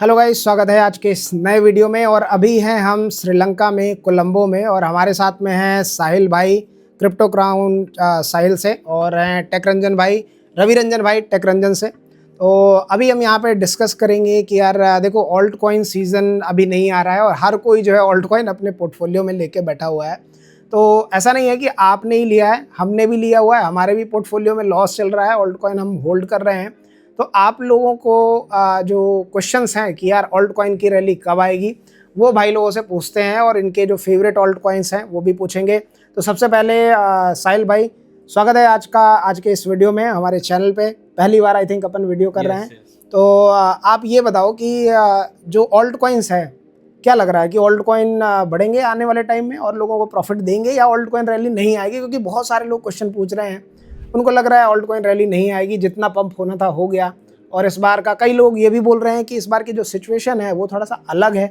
Hello guys, स्वागत है आज के इस नए वीडियो में। और अभी हैं हम श्रीलंका में, कोलंबो में, और हमारे साथ में हैं साहिल भाई क्रिप्टो क्राउन साहिल से, और हैं टेक रंजन भाई, रवि रंजन भाई टेक रंजन से। तो अभी हम यहाँ पे डिस्कस करेंगे कि यार देखो, ऑल्ट कॉइन सीज़न अभी नहीं आ रहा है और हर कोई जो है ऑल्ट कॉइन अपने पोर्टफोलियो में लेके बैठा हुआ है। तो ऐसा नहीं है कि आपने ही लिया है, हमने भी लिया हुआ है, हमारे भी पोर्टफोलियो में लॉस चल रहा है, ऑल्ट कॉइन हम होल्ड कर रहे हैं। तो आप लोगों को जो क्वेश्चंस हैं कि यार ऑल्ट कॉइन की रैली कब आएगी, वो भाई लोगों से पूछते हैं और इनके जो फेवरेट ऑल्ट कॉइन्स हैं वो भी पूछेंगे। तो सबसे पहले साहिल भाई, स्वागत है आज के इस वीडियो में हमारे चैनल पे। पहली बार आई थिंक अपन वीडियो कर रहे हैं। तो आप ये बताओ कि जो ऑल्ट कॉइन्स है, क्या लग रहा है कि ऑल्ट कॉइन बढ़ेंगे आने वाले टाइम में और लोगों को प्रॉफिट देंगे, या ऑल्ट कॉइन रैली नहीं आएगी? क्योंकि बहुत सारे लोग क्वेश्चन पूछ रहे हैं, उनको लग रहा है ऑल्ट कॉइन रैली नहीं आएगी, जितना पंप होना था हो गया। और इस बार का कई लोग ये भी बोल रहे हैं कि इस बार की जो सिचुएशन है वो थोड़ा सा अलग है,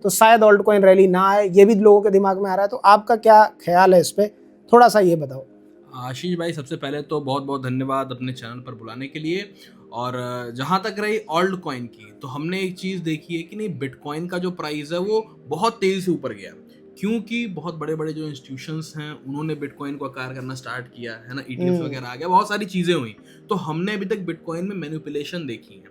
तो शायद ऑल्ट कॉइन रैली ना आए, ये भी लोगों के दिमाग में आ रहा है। तो आपका क्या ख्याल है इस पर, थोड़ा सा ये बताओ। आशीष भाई, सबसे पहले तो बहुत बहुत धन्यवाद अपने चैनल पर बुलाने के लिए। और जहाँ तक रही ऑल्ट कॉइन की, तो हमने एक चीज़ देखी है कि नहीं, बिटकॉइन का जो प्राइस है वो बहुत तेज़ी से ऊपर गया, क्योंकि बहुत बड़े बड़े जो इंस्टीट्यूशंस हैं उन्होंने बिटकॉइन को आकार करना स्टार्ट किया है ना, ईटीएफ वगैरह आ गया, बहुत सारी चीज़ें हुई। तो हमने अभी तक बिटकॉइन में मैनिपुलेशन देखी है,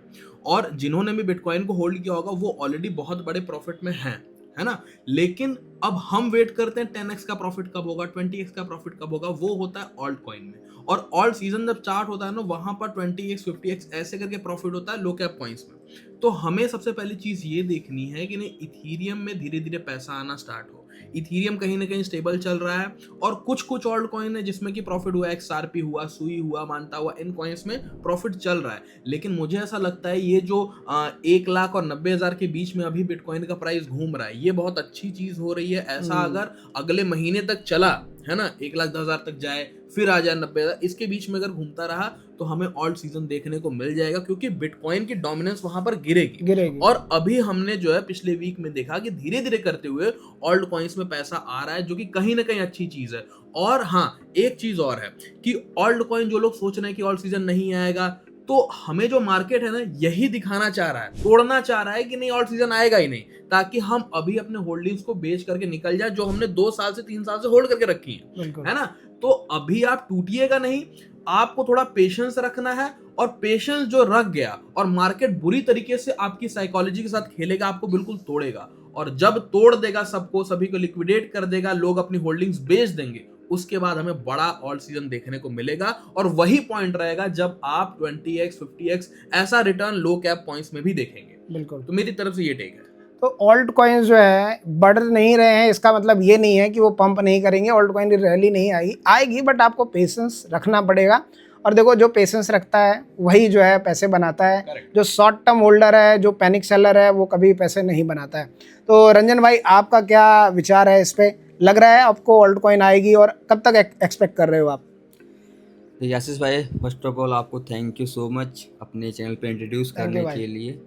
और जिन्होंने भी बिटकॉइन को होल्ड किया होगा वो ऑलरेडी बहुत बड़े प्रॉफिट में हैं, है ना। लेकिन अब हम वेट करते हैं 10x का प्रॉफिट कब होगा, 20x का प्रॉफिट कब होगा, वो होता है ऑल्ट कॉइन में। और ऑल्ट सीजन जब स्टार्ट होता है ना, वहां पर 20x 50x ऐसे करके प्रॉफिट होता है लो कैप कॉइन्स में। तो हमें सबसे पहली चीज ये देखनी है कि नहीं, इथीरियम में धीरे धीरे पैसा आना स्टार्ट हो। इथीरियम कहीं ना कहीं स्टेबल चल रहा है, और कुछ कुछ ऑल्ट कॉइन है जिसमें कि प्रॉफिट हुआ, एक्सआरपी हुआ, सुई हुआ, मानता हुआ, इन कॉइन्स में प्रॉफिट चल रहा है। लेकिन मुझे ऐसा लगता है ये जो 1,90,000 के बीच में अभी बिटकॉइन का प्राइस घूम रहा है, ये बहुत अच्छी चीज हो रही है। ऐसा अगर अगले महीने तक चला, है ना, 1,10,000 तक जाए, फिर आ जाए 90,000, इसके बीच में अगर घूमता रहा तो हमें ऑल्ट सीजन देखने को मिल जाएगा, क्योंकि बिटकॉइन की डोमिनेंस वहां पर गिरेगी। और अभी हमने जो है पिछले वीक में देखा कि धीरे धीरे करते हुए ऑल्ट कॉइन्स में पैसा आ रहा है, जो कि कहीं ना कहीं अच्छी चीज है। और हाँ, एक चीज और है कि ऑल्ट कॉइन जो लोग सोच रहे हैं कि ऑल्ट सीजन नहीं आएगा, तो हमें जो मार्केट है ना, यही दिखाना चाह रहा है, तोड़ना चाह रहा है कि नहीं, ऑल्ट सीजन आएगा ही नहीं, ताकि हम अभी अपने होल्डिंग्स को बेच करके निकल जाए, जो हमने 2 साल से 3 साल से होल्ड करके रखी है ना। तो अभी आप टूटिएगा नहीं, आपको थोड़ा पेशेंस रखना है। और पेशेंस जो रख गया और मार्केट बुरी तरीके से आपकी साइकोलॉजी के साथ खेलेगा, आपको बिल्कुल तोड़ेगा। और जब तोड़ देगा सबको, सभी को लिक्विडेट कर देगा, लोग अपनी होल्डिंग्स बेच देंगे, उसके बाद हमें बड़ा ऑल्ट सीजन देखने को मिलेगा। और वही पॉइंट रहेगा जब आप 20x 50x ऐसा रिटर्न लो कैप पॉइंट्स में भी देखेंगे। बिल्कुल। तो मेरी तरफ से ये टेक है। तो ऑल्ट कॉइन्स जो है बढ़ नहीं रहे हैं, इसका मतलब ये नहीं है कि वो पंप नहीं करेंगे, ऑल्ट कॉइन की रैली नहीं आएगी, बट आपको पेशेंस रखना पड़ेगा। और देखो, जो पेशेंस रखता है वही जो है पैसे बनाता है। Correct. जो शॉर्ट टर्म होल्डर है, जो पैनिक सेलर है, वो कभी पैसे नहीं बनाता है। तो रंजन भाई, आपका क्या विचार है इस पे? लग रहा है आपको ऑल्ट कॉइन आएगी, और कब तक एक्सपेक्ट कर रहे हो आप? यासिस भाई, फर्स्ट ऑफ ऑल आपको थैंक यू सो मच अपने चैनल पे इंट्रोड्यूस करने के लिए।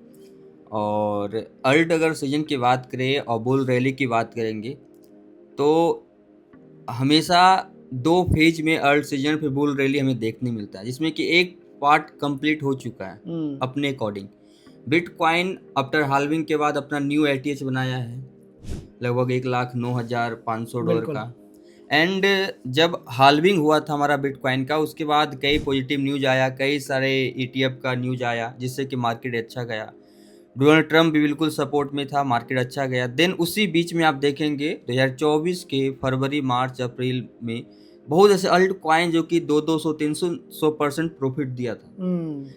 और अल्ट अगर सीजन की बात करें और बुल रैली की बात करेंगे, तो हमेशा 2 फेज में अल्ट सीजन फिर बुल रैली हमें देखने मिलता है, जिसमें कि एक पार्ट कंप्लीट हो चुका है अपने अकॉर्डिंग। बिटकॉइन आफ्टर हाल्विंग के बाद अपना न्यू एलटीएच बनाया है, लगभग $1,09,500 का। एंड जब हाल्विंग हुआ था हमारा बिटकॉइन का, उसके बाद कई पॉजिटिव न्यूज आया, कई सारे ईटीएफ का न्यूज आया, जिससे कि मार्केट अच्छा गया। डोनाल्ड ट्रम्प भी बिल्कुल सपोर्ट में था, मार्केट अच्छा गया। देन उसी बीच में आप देखेंगे 2024 के फरवरी, मार्च, अप्रैल में बहुत ऐसे अल्ट कॉइन जो कि 200, 300, 100% प्रॉफिट दिया था।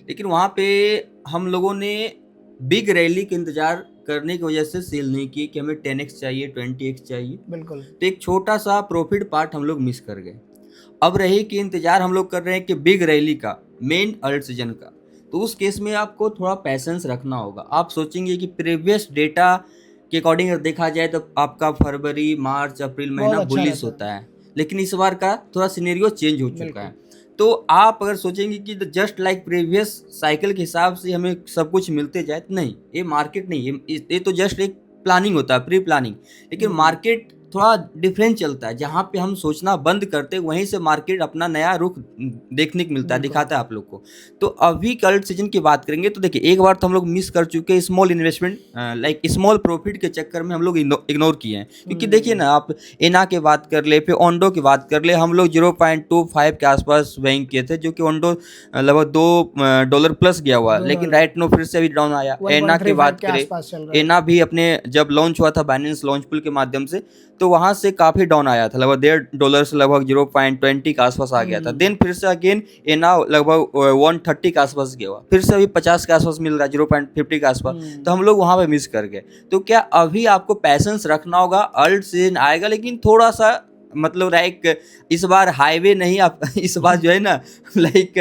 लेकिन वहाँ पे हम लोगों ने बिग रैली के इंतजार करने की वजह से सेल नहीं की कि हमें 10x चाहिए, 20x चाहिए। बिल्कुल। तो एक छोटा सा प्रॉफिट पार्ट हम लोग मिस कर गए। अब रही कि इंतजार हम लोग कर रहे हैं कि बिग रैली का, मेन अल्ट सीजन का। तो उस केस में आपको थोड़ा पैसेंस रखना होगा। आप सोचेंगे कि प्रीवियस डेटा के अकॉर्डिंग अगर देखा जाए तो आपका फरवरी, मार्च, अप्रैल महीना अच्छा बुलिश होता है, लेकिन इस बार का थोड़ा सिनेरियो चेंज हो चुका है। तो आप अगर सोचेंगे कि जस्ट लाइक प्रीवियस साइकिल के हिसाब से हमें सब कुछ मिलते जाए, तो नहीं, ये मार्केट नहीं है, ये तो जस्ट एक प्लानिंग होता है, प्री प्लानिंग। लेकिन मार्केट थोड़ा डिफरेंट चलता है, जहाँ पे हम सोचना बंद करते वहीं से मार्केट अपना नया रुख देखने को मिलता है, दिखाता है आप लोग को। तो अभी कल्ट सीजन की बात करेंगे तो देखिए, एक बार तो हम लोग मिस कर चुके हैं, small investment like small profit के चक्कर में हम लोग इग्नोर किए हैं। क्योंकि देखिए ना, आप एना की बात कर ले, फिर ओंडो की बात कर ले, हम लोग 0.25 के आसपास बैंक किए थे, जो कि ओंडो लगभग $2 प्लस गया हुआ, लेकिन राइट नो फिर से अभी डाउन आया। एना की बात करें, एना भी अपने जब लॉन्च हुआ था बाइनेंस लॉन्च पूल के माध्यम से, तो वहां से काफी डाउन आया था, लगभग $1.5 से लगभग 0.20 के आसपास आ गया था। देन फिर से अगेन एना लगभग 130 के आसपास गया हुआ, फिर से अभी 50 के आसपास मिल रहा है, 0.50 के आसपास। तो हम लोग वहां पे मिस कर गए। तो क्या अभी आपको पैसेंस रखना होगा, अल्ट सीजन आएगा, लेकिन थोड़ा सा मतलब लाइक इस बार हाईवे नहीं, आप इस बार जो है ना लाइक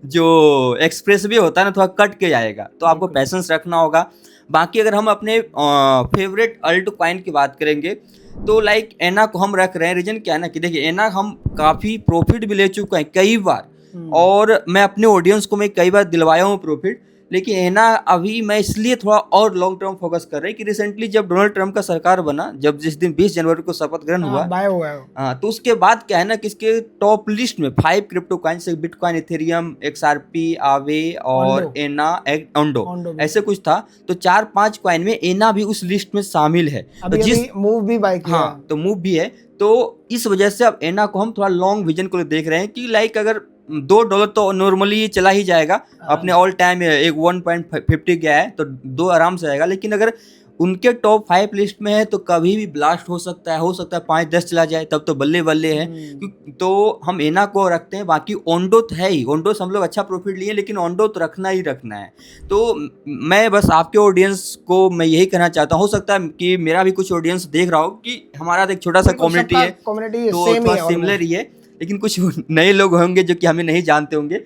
जो एक्सप्रेस वे होता है ना, थोड़ा कट के जाएगा, तो आपको पैसेंस रखना होगा। बाकी अगर हम अपने फेवरेट अल्ट कॉइन की बात करेंगे तो लाइक एना को हम रख रहे हैं। रीजन क्या है ना कि देखिए, एना हम काफ़ी प्रॉफिट भी ले चुके हैं कई बार, और मैं अपने ऑडियंस को मैं कई बार दिलवाया हूँ प्रॉफिट। लेकिन एना अभी मैं इसलिए थोड़ा और लॉन्ग टर्म फोकस कर रहे हैं कि रिसेंटली जब डोनाल्ड ट्रंप का सरकार बना, जब जिस दिन 20 जनवरी को शपथ ग्रहण हुआ, तो उसके बाद क्या है ना कि इसके टॉप लिस्ट में 5 क्रिप्टो कॉइन से बिटकॉइन, इथेरियम, XRP, आवे और एना, ओंडो ऐसे कुछ था। तो 4-5 कॉइन में एना भी उस लिस्ट में शामिल है। तो जिस मूव भी बाय किया, हाँ, तो मूव भी है। तो इस वजह से अब एना को हम थोड़ा लॉन्ग विजन को देख रहे हैं कि लाइक अगर $2 तो नॉर्मली चला ही जाएगा अपने ऑल टाइम, एक 1.50 गया है तो 2 आराम से आएगा। लेकिन अगर उनके टॉप 5 लिस्ट में है तो कभी भी ब्लास्ट हो सकता है 5-10 चला जाए, तब तो बल्ले बल्ले है। तो हम एना को रखते हैं। बाकी ओंडो तो है ही, ओंडो से हम लोग अच्छा प्रॉफिट लिए, लेकिन ओंडो तो रखना ही रखना है। तो मैं बस आपके ऑडियंस को मैं यही कहना चाहता हूँ, हो सकता है कि मेरा भी कुछ ऑडियंस देख रहा हो कि हमारा एक छोटा सा कम्युनिटी है, तो थोड़ा सिमिलर ही है, लेकिन कुछ नए लोग होंगे जो कि हमें नहीं जानते होंगे।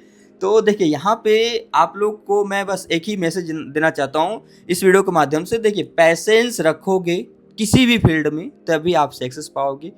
तो देखिए, यहाँ पे आप लोग को मैं बस एक ही मैसेज देना चाहता हूँ इस वीडियो के माध्यम से। देखिए, पैसेंस रखोगे किसी भी फील्ड में तभी आप सक्सेस पाओगे।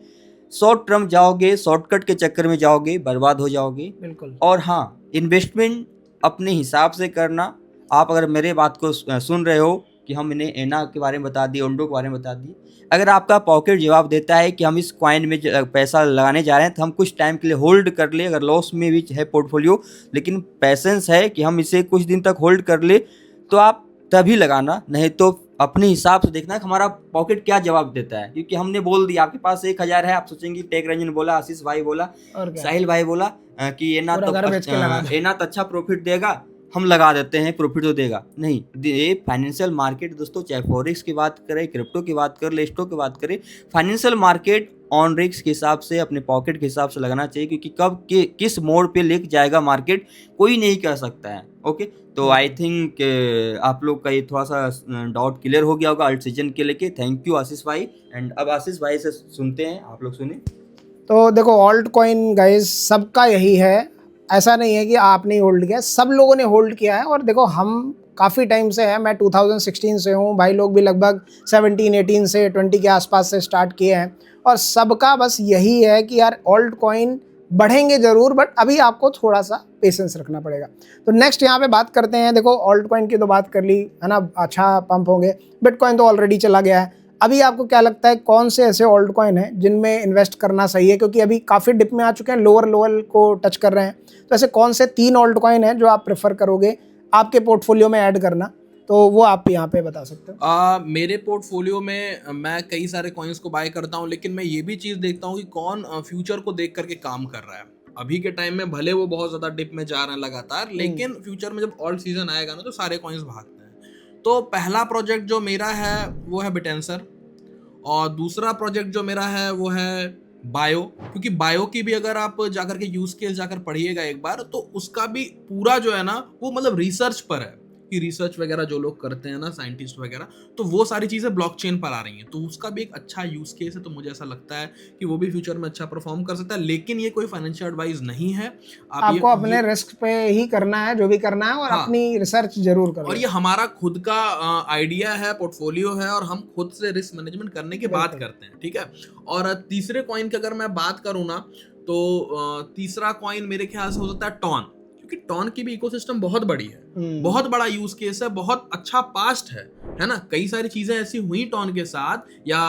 शॉर्ट टर्म जाओगे, शॉर्टकट के चक्कर में जाओगे, बर्बाद हो जाओगे। बिल्कुल। और हाँ, इन्वेस्टमेंट अपने हिसाब से करना। आप अगर मेरे बात को सुन रहे हो कि हम इन्हें एना के बारे में बता दिए, ओंडो के बारे में बता दिए, अगर आपका पॉकेट जवाब देता है कि हम इस कॉइन में पैसा लगाने जा रहे हैं, तो हम कुछ टाइम के लिए होल्ड कर ले। अगर लॉस में भी है पोर्टफोलियो, लेकिन पैसेंस है कि हम इसे कुछ दिन तक होल्ड कर ले, तो आप तभी लगाना। नहीं तो अपने हिसाब से देखना कि हमारा पॉकेट क्या जवाब देता है। क्योंकि हमने बोल दिया आपके पास 1000 है, आप सोचेंगे टेक रंजन बोला, आशीष भाई बोला, साहिल भाई बोला कि एना तो अच्छा प्रॉफिट देगा, हम लगा देते हैं, प्रॉफिट तो देगा नहीं। ये फाइनेंशियल मार्केट दोस्तों, चाहे फॉरेक्स की बात करें, क्रिप्टो की बात करें, स्टॉक की बात करें, फाइनेंशियल मार्केट ऑन रिस्क के हिसाब से, अपने पॉकेट के हिसाब से लगाना चाहिए। क्योंकि कब किस मोड़ पे लेके जाएगा मार्केट कोई नहीं कह सकता है। ओके, तो आई थिंक आप लोग का ये थोड़ा सा डाउट क्लियर हो गया होगा अल्ट सीजन के लेके। थैंक यू आशीष भाई। एंड अब आशीष भाई से सुनते हैं, आप लोग सुने। तो देखो, ऑल्ट कॉइन गाइज सबका यही है, ऐसा नहीं है कि आपने होल्ड किया, सब लोगों ने होल्ड किया है। और देखो, हम काफ़ी टाइम से हैं, मैं 2016 से हूँ, भाई लोग भी लगभग 17-18 से 20 के आसपास से स्टार्ट किए हैं। और सबका बस यही है कि यार ऑल्ट कॉइन बढ़ेंगे ज़रूर, बट अभी आपको थोड़ा सा पेशेंस रखना पड़ेगा। तो नेक्स्ट यहाँ पे बात करते हैं। देखो, ऑल्ट कॉइन की तो बात कर ली है ना, अच्छा पंप होंगे। बिटकॉइन तो ऑलरेडी चला गया है। अभी आपको क्या लगता है कौन से ऐसे ऑल्ट कॉइन हैं जिनमें इन्वेस्ट करना सही है? क्योंकि अभी काफ़ी डिप में आ चुके हैं, लोअर को टच कर रहे हैं। तो ऐसे कौन से 3 ऑल्ट कॉइन हैं जो आप प्रेफर करोगे आपके पोर्टफोलियो में ऐड करना? तो वो आप यहाँ पे बता सकते हो। मेरे पोर्टफोलियो में मैं कई सारे कॉइन्स को बाय करता हूँ, लेकिन मैं ये भी चीज़ देखता हूँ कि कौन फ्यूचर को देख करके काम कर रहा है। अभी के टाइम में भले वो बहुत ज़्यादा डिप में जा रहे हैं लगातार, लेकिन फ्यूचर में जब ऑल्ट सीजन आएगा ना, तो सारे कॉइन्स भागते हैं। तो पहला प्रोजेक्ट जो मेरा है वो है बिटेंसर, और दूसरा प्रोजेक्ट जो मेरा है वो है बायो। क्योंकि बायो की भी अगर आप जाकर के यूज केस जाकर पढ़िएगा एक बार, तो उसका भी पूरा जो है ना वो मतलब रिसर्च पर है कि रिसर्च वगैरह जो लोग करते हैं ना, साइंटिस्ट वगैरह, तो वो सारी चीज़ें ब्लॉकचेन पर आ रही हैं। तो उसका भी एक अच्छा यूज केस है। तो मुझे ऐसा लगता है कि वो भी फ्यूचर में अच्छा परफॉर्म कर सकता है। लेकिन ये कोई फाइनेंशियल एडवाइस नहीं है, आपको अपने रिस्क पे ही करना है जो भी करना है, और अपनी रिसर्च जरूर करो। और ये हमारा खुद का आइडिया है, पोर्टफोलियो है, और हम खुद से रिस्क मैनेजमेंट करने की बात करते हैं, ठीक है। और तीसरे कॉइन की अगर मैं बात करूँ ना, तो तीसरा कॉइन मेरे ख्याल से हो सकता है टॉन। क्योंकि टॉन की भी इकोसिस्टम बहुत बड़ी है, बहुत बड़ा यूज केस है, बहुत अच्छा पास्ट है। है ना। कई सारी चीजें ऐसी हुई टॉन के साथ या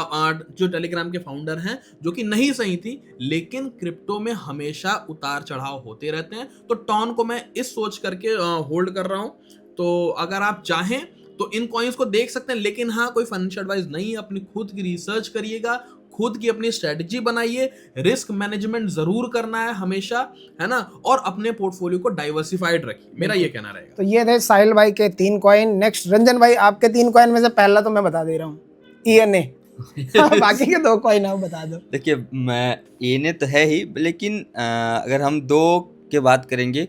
जो टेलीग्राम के फाउंडर हैं जो कि नहीं सही थी, लेकिन क्रिप्टो में हमेशा उतार चढ़ाव होते रहते हैं। तो टॉन को मैं इस सोच करके होल्ड कर रहा हूं। तो अगर आप चाहें तो इन कॉइन्स को देख सकते हैं, लेकिन हाँ कोई फाइनेंशियल एडवाइस नहीं है। अपनी खुद की रिसर्च करिएगा, खुद की अपनी स्ट्रेटजी बनाइए, रिस्क मैनेजमेंट जरूर करना है हमेशा, है ना, और अपने पोर्टफोलियो को डाइवर्सिफाइड रखिए, मेरा ये कहना रहेगा। तो ये थे साहिल भाई के 3 कॉइन। नेक्स्ट रंजन भाई, आपके 3 कॉइन में से पहला तो मैं बता दे रहा हूँ, ENA। बाकी के 2 कॉइन आप बता दो। देखिए, मैं ENA तो है ही, लेकिन अगर हम 2 के बात करेंगे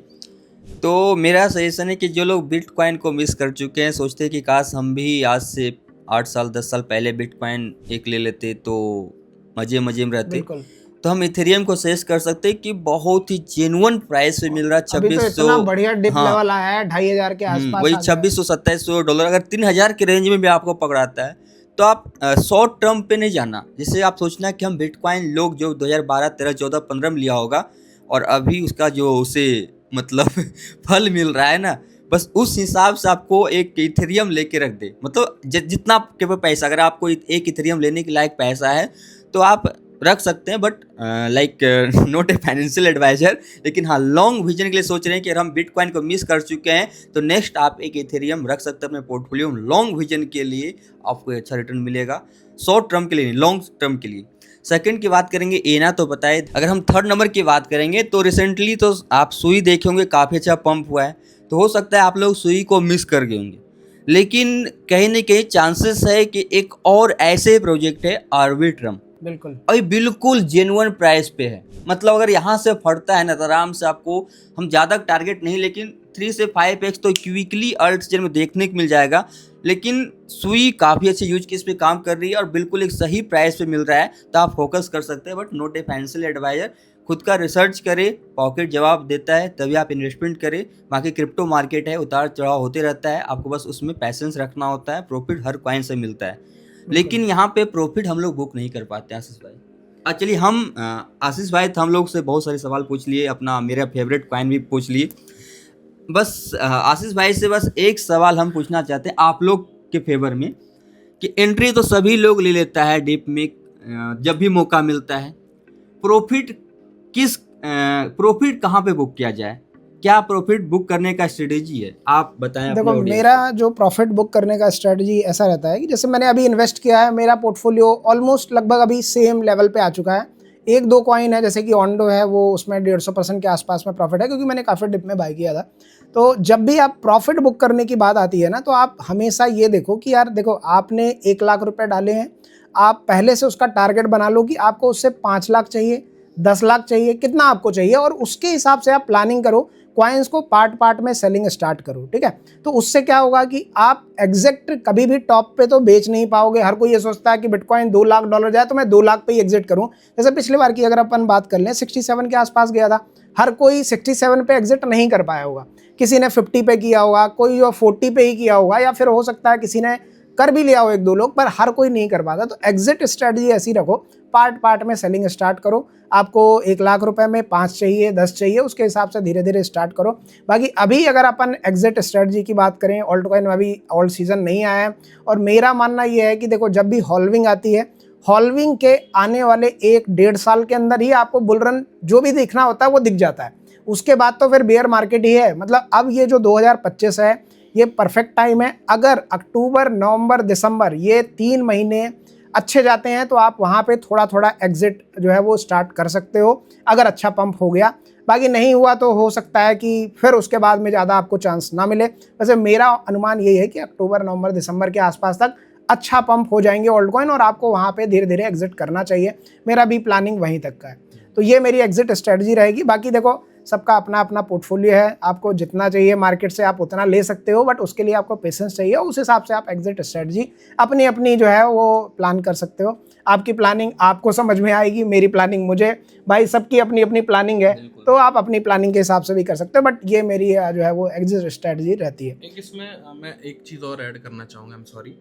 तो मेरा सजेशन है कि जो लोग बिटकॉइन को मिस कर चुके हैं, सोचते हैं कि काश हम भी आज से 8 साल 10 साल पहले बिटकॉइन एक ले लेते तो मजे में रहते। बिल्कुल। तो हम इथेरियम को सजेस्ट कर सकते हैं कि बहुत ही जेन्युइन प्राइस पे मिल रहा है। अभी तो 2600, इतना बढ़िया डिप हाँ, लेवल आया है, $2500 के आसपास वही आ गया है। $2600-2700। अगर 3000 के रेंज में भी आपको पकड़ाता है तो आप शॉर्ट टर्म पे नहीं जाना। जैसे आप सोचना कि हम बिटकॉइन लोग जो 2012, 13, 14, 15 में लिया होगा और अभी उसका जो उसे मतलब फल मिल रहा है ना, बस उस हिसाब से आपको एक इथेरियम लेके रख दे। मतलब जितना आपके पास पैसा, अगर आपको एक इथेरियम लेने के लायक पैसा है तो आप रख सकते हैं, but like not a financial adviser. लेकिन हाँ, लॉन्ग विजन के लिए सोच रहे हैं कि अगर हम बिटकॉइन को मिस कर चुके हैं तो नेक्स्ट आप एक इथेरियम रख सकते हैं अपने पोर्टफोलियो में। लॉन्ग विजन के लिए आपको अच्छा रिटर्न मिलेगा, शॉर्ट टर्म के लिए नहीं, लॉन्ग टर्म के लिए। सेकंड की बात करेंगे, ENA तो बताए। अगर हम थर्ड नंबर की बात करेंगे तो रिसेंटली तो आप सुई देखे होंगे, काफ़ी अच्छा पंप हुआ है। तो हो सकता है आप लोग सुई को मिस कर गए होंगे, लेकिन कहीं ना कहीं चांसेस है कि एक और ऐसे प्रोजेक्ट है आर्बिट्रम, बिल्कुल, और बिल्कुल जेन्युइन प्राइस पे है। मतलब अगर यहाँ से फटता है ना तो आराम से आपको, हम ज़्यादा टारगेट नहीं, लेकिन 3 से 5x तो क्विकली अल्ट सीजन में देखने को मिल जाएगा। लेकिन सुई काफ़ी अच्छे यूज केस पे काम कर रही है और बिल्कुल एक सही प्राइस पे मिल रहा है, तो आप फोकस कर सकते हैं, but not a financial adviser. खुद का रिसर्च करें, पॉकेट जवाब देता है तभी आप इन्वेस्टमेंट करें। बाकी क्रिप्टो मार्केट है, उतार चढ़ाव होते रहता है, आपको बस उसमें पैसेंस रखना होता है। प्रॉफिट हर कॉइन से मिलता है, लेकिन यहाँ पे प्रॉफिट हम लोग बुक नहीं कर पाते। आशीष भाई, चलिए हम आशीष भाई तो हम लोग से बहुत सारे सवाल पूछ लिए, अपना मेरा फेवरेट कॉइन भी पूछ लिए। बस आशीष भाई से बस एक सवाल हम पूछना चाहते हैं आप लोग के फेवर में, कि एंट्री तो सभी लोग ले लेता है डीप में जब भी मौका मिलता है, प्रॉफिट कहाँ पे बुक किया जाए? क्या प्रॉफिट बुक करने का स्ट्रेटेजी है, आप बताएं। देखो, मेरा जो प्रॉफिट बुक करने का स्ट्रेटजी ऐसा रहता है कि जैसे मैंने अभी इन्वेस्ट किया है, मेरा पोर्टफोलियो ऑलमोस्ट लगभग अभी सेम लेवल पे आ चुका है। 1-2 कॉइन है, जैसे कि ऑन्डो है, वो उसमें 150% के आसपास में प्रॉफिट है, क्योंकि मैंने काफ़ी डिप में बाय किया था। तो जब भी आप प्रॉफिट बुक करने की बात आती है ना, तो आप हमेशा ये देखो कि यार देखो, आपने 1 लाख रुपए डाले हैं, आप पहले से उसका टारगेट बना लो कि आपको उससे 5 लाख चाहिए, 10 लाख चाहिए, कितना आपको चाहिए, और उसके हिसाब से आप प्लानिंग करो। कॉइन्स को पार्ट में सेलिंग स्टार्ट करो, ठीक है। तो उससे क्या होगा कि आप एग्जैक्ट कभी भी टॉप पे तो बेच नहीं पाओगे। हर कोई ये सोचता है कि बिटकॉइन $2 लाख जाए तो मैं 2 लाख पे ही एग्जिट करूं। जैसे पिछली बार की अगर अपन बात कर लें, 67 के आसपास गया था, हर कोई 67 पे एग्जिट नहीं कर पाया होगा। किसी ने 50 पे किया होगा, कोई 40 पे ही किया होगा, या फिर हो सकता है किसी ने कर भी लिया हो 1-2 लोग, पर हर कोई नहीं कर पाता। तो एग्जिट स्ट्रेटजी ऐसी रखो, पार्ट में सेलिंग स्टार्ट करो। आपको 1 लाख रुपए में 5 चाहिए, 10 चाहिए, उसके हिसाब से धीरे धीरे स्टार्ट करो। बाकी अभी अगर अपन एग्जिट स्ट्रेटजी की बात करें, ऑल्ट कॉइन में अभी ऑल्ट सीजन नहीं आया है, और मेरा मानना यह है कि देखो, जब भी हॉल्विंग आती है, हॉल्विंग के आने वाले 1-1.5 साल के अंदर ही आपको बुल रन जो भी दिखना होता है वो दिख जाता है। उसके बाद तो फिर बेयर मार्केट ही है। मतलब अब ये जो 2025 है, ये परफेक्ट टाइम है। अगर अक्टूबर, नवंबर, दिसंबर ये 3 महीने अच्छे जाते हैं तो आप वहाँ पे थोड़ा थोड़ा एग्जिट जो है वो स्टार्ट कर सकते हो, अगर अच्छा पंप हो गया। बाकी नहीं हुआ तो हो सकता है कि फिर उसके बाद में ज़्यादा आपको चांस ना मिले। वैसे मेरा अनुमान यही है कि अक्टूबर, नवंबर, दिसंबर के आसपास तक अच्छा पंप हो जाएंगे ऑल्ट कॉइन, और आपको वहाँ पे धीरे धीरे एग्जिट करना चाहिए। मेरा भी प्लानिंग वहीं तक का है, तो ये मेरी एग्जिट स्ट्रेटजी रहेगी। बाकी देखो, सबका अपना अपना पोर्टफोलियो है, आपको जितना चाहिए मार्केट से आप उतना ले सकते हो, बट उसके लिए आपको पेशेंस चाहिए, उस हिसाब से आप एग्जिट स्ट्रेटजी अपनी अपनी जो है वो प्लान कर सकते हो। आपकी प्लानिंग आपको समझ में आएगी, मेरी प्लानिंग मुझे, भाई सबकी अपनी अपनी प्लानिंग है, तो आप अपनी प्लानिंग के हिसाब से भी कर सकते हो, बट ये मेरी जो है वो एग्जिट स्ट्रेटजी रहती है। एक इसमें मैं एक चीज़ और ऐड करना चाहूँगा, आई एम सॉरी।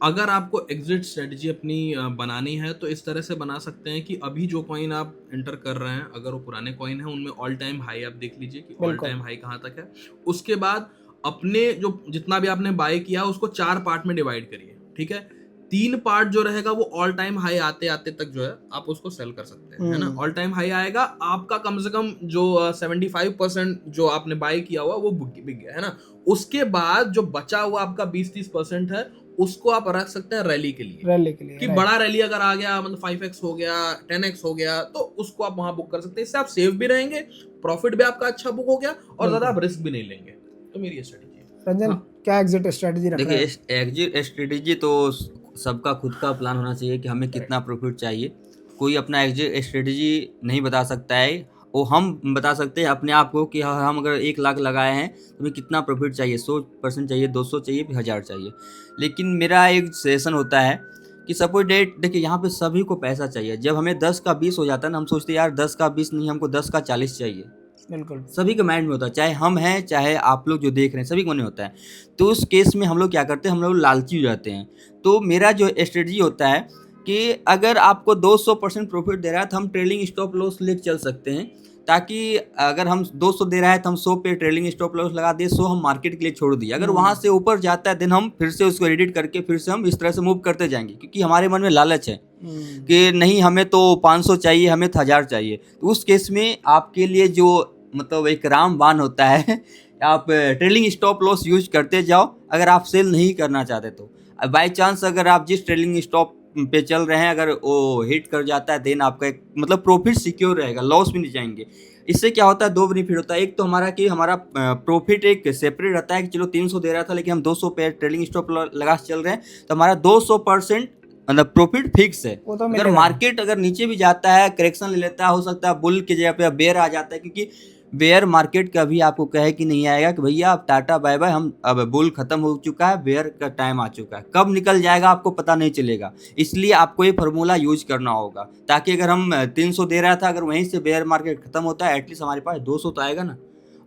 अगर आपको एग्जिट स्ट्रेटजी अपनी बनानी है तो इस तरह से बना सकते हैं कि अभी जो कॉइन आप एंटर कर रहे हैं, अगर वो पुराने कॉइन हैं, उनमें ऑल टाइम हाई आप देख लीजिए कि ऑल टाइम हाई कहाँ तक है। उसके बाद अपने जो जितना भी आपने बाय किया उसको 4 पार्ट में डिवाइड करिए, ठीक है। 3 पार्ट जो रहेगा वो ऑल टाइम हाई आते आते तक जो है आप उसको सेल कर सकते हैं, है ना। ऑल टाइम हाई आएगा, आपका कम से कम जो 75% जो आपने बाय किया हुआ वो बिक गया, है ना। उसके बाद जो बचा हुआ आपका 20-30% है उसको आप रख सकते हैं रैली के लिए कि बड़ा रैली अगर आ गया, मतलब 5x हो गया, 10x हो गया, तो उसको आप वहां बुक कर सकते हैं। इससे आप सेफ भी रहेंगे, प्रॉफिट भी आपका अच्छा बुक हो गया और ज्यादा आप रिस्क भी नहीं लेंगे। तो मेरी ये स्ट्रेटजी है। रंजन, क्या एग्जिट स्ट्रेटजी रख रहे हैं? देखिए, एग्जिट स्ट्रेटजी तो सबका खुद का प्लान होना चाहिए कि हमें कितना प्रॉफिट चाहिए। कोई अपना एग्जिट स्ट्रेटजी नहीं बता सकता है, वो हम बता सकते हैं अपने आप को कि हम अगर 1 लाख लगाए हैं तो हमें कितना प्रॉफिट चाहिए, 100% चाहिए, 200 चाहिए, 1000 चाहिए। लेकिन मेरा एक सेशन होता है कि सपोज डेट, देखिए यहाँ पे सभी को पैसा चाहिए। जब हमें 10 का 20 हो जाता है ना, हम सोचते हैं यार 10 का 20 नहीं, हमको 10 का 40 चाहिए। बिल्कुल सभी के माइंड में होता है, चाहे हम हैं चाहे आप लोग जो देख रहे हैं, सभी को नहीं होता है। तो उस केस में हम लोग क्या करते हैं, हम लोग लालची हो जाते हैं। तो मेरा जो स्ट्रेटजी होता है कि अगर आपको 200% प्रॉफिट दे रहा है तो हम ट्रेलिंग स्टॉप लॉस लेके चल सकते हैं, ताकि अगर हम 200 दे रहा है तो हम 100 पे ट्रेलिंग स्टॉप लॉस लगा दिए, 100 हम मार्केट के लिए छोड़ दिए। अगर वहाँ से ऊपर जाता है देन हम फिर से उसको एडिट करके फिर से हम इस तरह से मूव करते जाएंगे, क्योंकि हमारे मन में लालच है कि नहीं हमें तो 500 चाहिए, हमें 1000 चाहिए। तो उस केस में आपके लिए जो मतलब एक रामबाण होता है, आप ट्रेलिंग स्टॉप लॉस यूज करते जाओ अगर आप सेल नहीं करना चाहते तो। बाय चांस अगर आप जिस ट्रेलिंग स्टॉप पे चल रहे हैं अगर वो हिट कर जाता है देन आपका एक मतलब प्रॉफिट सिक्योर रहेगा, लॉस भी नहीं जाएंगे। इससे क्या होता है, 2 बेनिफिट होता है। एक तो हमारा कि हमारा प्रॉफिट एक सेपरेट रहता है कि चलो 300 दे रहा था लेकिन हम 200 पे ट्रेलिंग स्टॉप लगा चल रहे हैं, तो हमारा 200% मतलब प्रॉफिट फिक्स है। वो तो अगर मिलेगा। मार्केट अगर नीचे भी जाता है, करेक्शन ले लेता है, हो सकता है बुल की जगह पे बेयर आ जाता है, क्योंकि बेयर मार्केट कभी आपको कहे कि नहीं आएगा कि भैया आप टाटा बाय बाय, हम अब बुल खत्म हो चुका है, बेयर का टाइम आ चुका है। कब निकल जाएगा आपको पता नहीं चलेगा। इसलिए आपको ये फार्मूला यूज करना होगा, ताकि अगर हम 300 दे रहा था, अगर वहीं से बेयर मार्केट खत्म होता है एटलीस्ट हमारे पास 200 तो आएगा ना।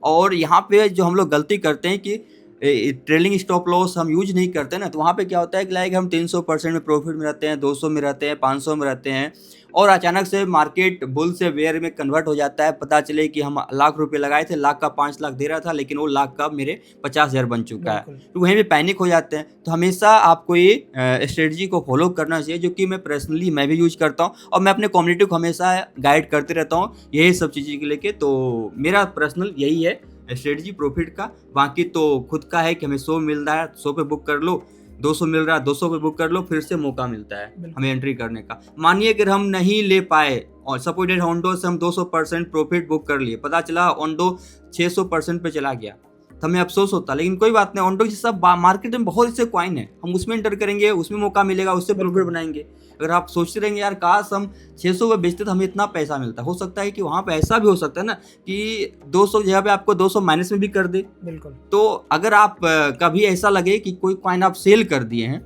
और यहाँ पे जो हम लोग गलती करते हैं कि ट्रेलिंग स्टॉप लॉस हम यूज नहीं करते ना, तो वहाँ पे क्या होता है कि लाइक हम 300% में प्रॉफिट में रहते हैं, 200 में रहते हैं, 500 में रहते हैं, और अचानक से मार्केट बुल से बेयर में कन्वर्ट हो जाता है। पता चले कि हम लाख रुपए लगाए थे, लाख का 5 लाख दे रहा था, लेकिन वो लाख का मेरे 50,000 बन चुका है। तो वहीं पे पैनिक हो जाते हैं। तो हमेशा आपको ये स्ट्रेटजी को फॉलो करना चाहिए, जो कि मैं पर्सनली मैं भी यूज करता हूँ और मैं अपने कम्युनिटी को हमेशा गाइड करते रहता हूँ यही सब चीज़ें के लेके। तो मेरा पर्सनल यही है स्ट्रेटजी प्रॉफिट का। बाकी तो खुद का है कि हमें 100 मिल रहा है 100 पे बुक कर लो, 200 मिल रहा है 200 पे बुक कर लो, फिर से मौका मिलता है हमें एंट्री करने का। मानिए कि हम नहीं ले पाए और सपोज ओंडो से हम 200% प्रॉफिट बुक कर लिए, पता चला ओंडो 600% पे चला गया, तो हमें अफसोस होता। लेकिन कोई बात नहीं, ओंडो जैसा मार्केट में बहुत से कॉइन है, हम उसमें एंटर करेंगे, उसमें मौका मिलेगा, उससे प्रॉफिट बनाएंगे। अगर आप सोचते रहेंगे यार काश हम 600 पे बेचते तो हमें इतना पैसा मिलता, हो सकता है कि वहाँ पे ऐसा भी हो सकता है ना कि 200 जगह पे आपको 200 माइनस में भी कर दे। बिल्कुल। तो अगर आप कभी ऐसा लगे कि कोई कॉइन आप सेल कर दिए हैं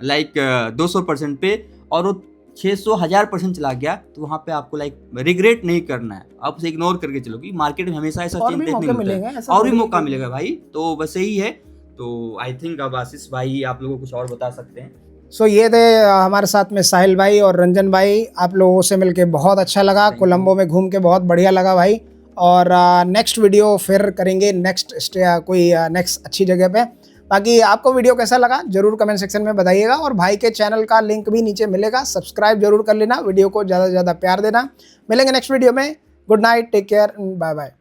लाइक 200% पे और वो 600,000% चला गया, तो वहाँ पे आपको लाइक रिग्रेट नहीं करना है, आप उसे इग्नोर करके चलो कि मार्केट में हमेशा ऐसा चेंज देखने को मिलता है और भी मौका मिलेगा भाई। तो बस यही है। तो आई थिंक अब आशीष भाई आप लोगों को कुछ और बता सकते हैं। सो ये थे हमारे साथ में साहिल भाई और रंजन भाई। आप लोगों से मिलके बहुत अच्छा लगा, कोलंबो में घूम के बहुत बढ़िया लगा भाई। और नेक्स्ट वीडियो फिर करेंगे कोई नेक्स्ट अच्छी जगह पे। बाकी आपको वीडियो कैसा लगा जरूर कमेंट सेक्शन में बताइएगा, और भाई के चैनल का लिंक भी नीचे मिलेगा, सब्सक्राइब जरूर कर लेना, वीडियो को ज़्यादा से ज़्यादा प्यार देना। मिलेंगे नेक्स्ट वीडियो में। Good night, take care, bye bye.